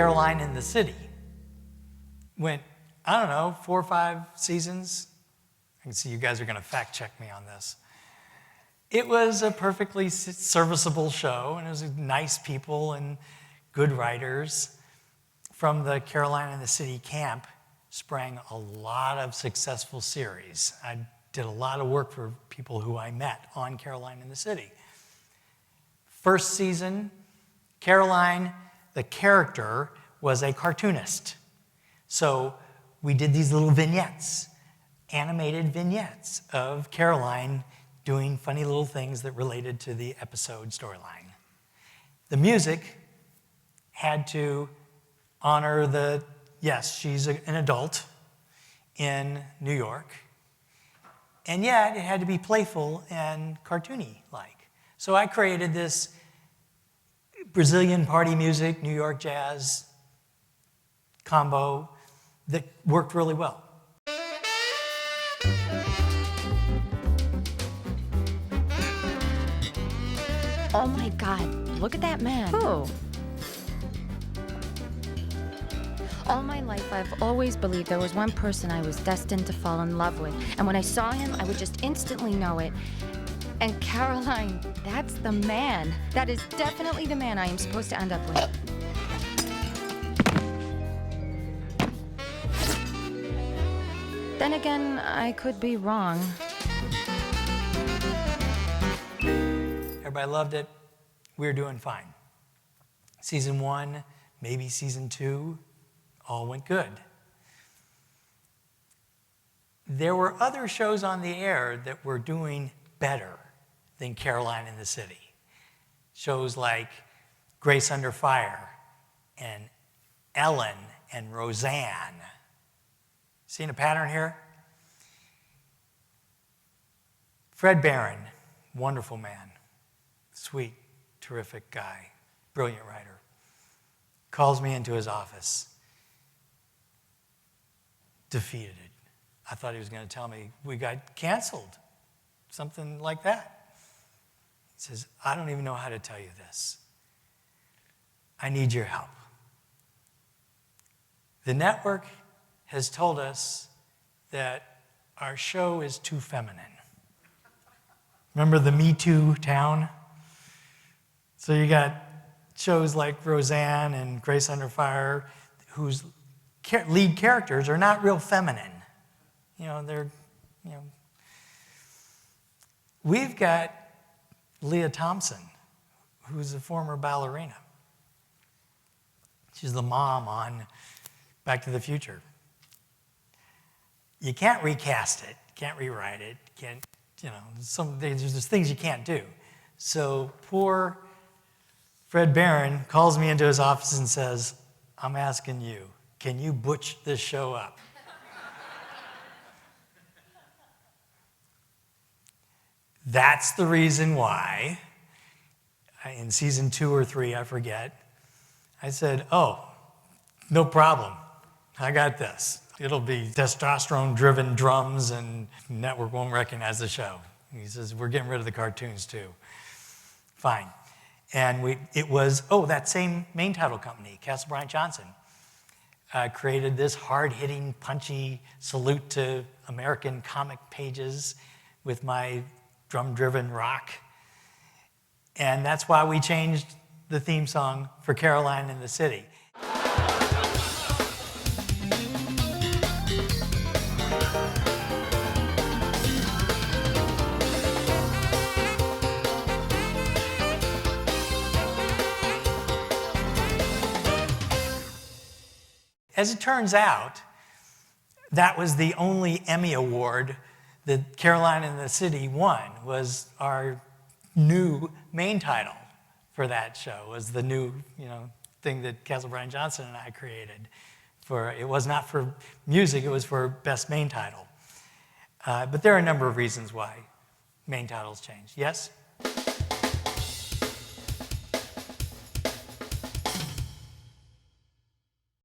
Caroline in the City. Went, I don't know, 4 or 5 seasons. I can see you guys are going to fact check me on this. It was a perfectly serviceable show, and it was nice people and good writers. From the Caroline in the City camp sprang a lot of successful series. I did a lot of work for people who I met on Caroline in the City. First season, Caroline, the character, was a cartoonist. So we did these little vignettes, animated vignettes of Caroline doing funny little things that related to the episode storyline. The music had to honor the, yes, she's an adult in New York, and yet it had to be playful and cartoony-like. So I created this Brazilian party music, New York jazz combo that worked really well. Oh my God, look at that man. Who? All my life, I've always believed there was one person I was destined to fall in love with. And when I saw him, I would just instantly know it. And Caroline, that's the man. That is definitely the man I am supposed to end up with. Then again, I could be wrong. Everybody loved it. We were doing fine. Season 1, maybe season 2, all went good. There were other shows on the air that were doing better than Caroline in the City. Shows like Grace Under Fire and Ellen and Roseanne. Seeing a pattern here? Fred Barron, wonderful man, sweet, terrific guy, brilliant writer, calls me into his office, defeated. I thought he was going to tell me we got canceled, something like that. He says, I don't even know how to tell you this. I need your help. The network has told us that our show is too feminine. Remember the Me Too town? So you got shows like Roseanne and Grace Under Fire, whose lead characters are not real feminine. We've got Leah Thompson, who's a former ballerina. She's the mom on Back to the Future. You can't recast it, can't rewrite it, can't, there's just things you can't do. So poor Fred Barron calls me into his office and says, I'm asking you, can you butch this show up? That's the reason why, in season 2 or 3, I forget, I said, oh, no problem. I got this. It'll be testosterone-driven drums and network won't recognize the show. He says, we're getting rid of the cartoons too. Fine. And it was, that same main title company, Castle Bryant Johnson, created this hard-hitting, punchy salute to American comic pages with my drum-driven rock. And that's why we changed the theme song for Caroline in the City. As it turns out, that was the only Emmy Award that Caroline in the City won, was our new main title for that show, was the new thing that Castle Bryant Johnson and I created. It was not for music, it was for best main title. But there are a number of reasons why main titles changed. Yes?